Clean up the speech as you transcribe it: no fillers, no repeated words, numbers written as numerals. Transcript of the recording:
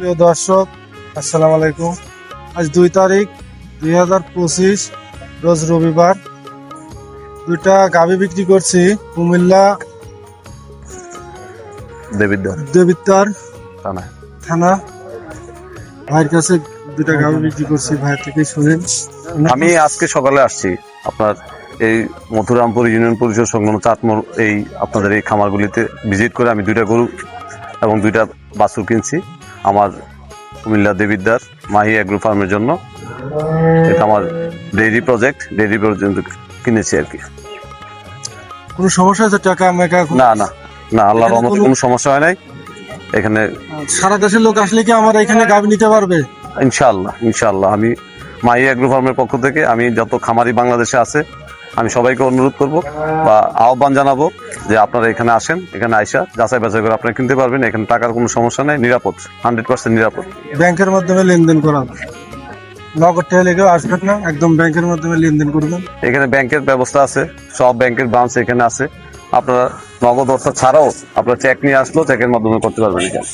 প্রিয় দর্শক, আসসালামু আলাইকুম। আজ 2 তারিখ 2025, রোজ রবিবার। দুইটা গাভী বিক্রি করছি কুমিল্লা দেবিদ্বার থানা। ভাইয়ের কাছে দুইটা গাভী বিক্রি করছি, ভাইয়ের থেকে শুনেন। আমি আজকে সকালে আসছি আপনার এই মথুরামপুর ইউনিয়ন পরিষদ সংলগ্ন চাটমোড় এই আপনাদের এই খামারগুলিতে ভিজিট করে আমি 2টা গরু এবং 2টা বাছুর কিনছি আমার কুমিল্লা দেবিদ্বার মাহি অ্যাগ্রো ফার্মের জন্য। এটা আমার ডেইরি প্রজেক্ট কিনেছি আর কি। কোনো সমস্যা আছে? টাকা মেকা? না না না, আল্লাহর রহমতে কোনো সমস্যা হয় নাই এখানে। সারা দেশের লোক আসলে কি আমার এখানে গাভী নিতে পারবে? ইনশাআল্লাহ আমি মাহি অ্যাগ্রো ফার্মের পক্ষ থেকে আমি যত খামারি বাংলাদেশে আছে আমি সবাইকে অনুরোধ করব বা আহ্বান জানাবো যে আপনারা এখানে আসেন, এখানে আইসা যাচাই বাছাই করে আপনারা কিনতে পারবেন। এখানে টাকার কোনো সমস্যা নেই, নিরাপদ, 100% নিরাপদ। ব্যাংকের মাধ্যমে লেনদেন করা, নগদ টাকা লেগেও আসবেন না, একদম ব্যাংকের মাধ্যমে লেনদেন করবেন। এখানে ব্যাংকের ব্যবস্থা আছে, সব ব্যাংকের ব্রাঞ্চ এখানে আছে। আপনারা নগদ অর্থ ছাড়াও আপনারা চেক নিয়ে আসলেও চেকের মাধ্যমে করতে পারবেন এখানে।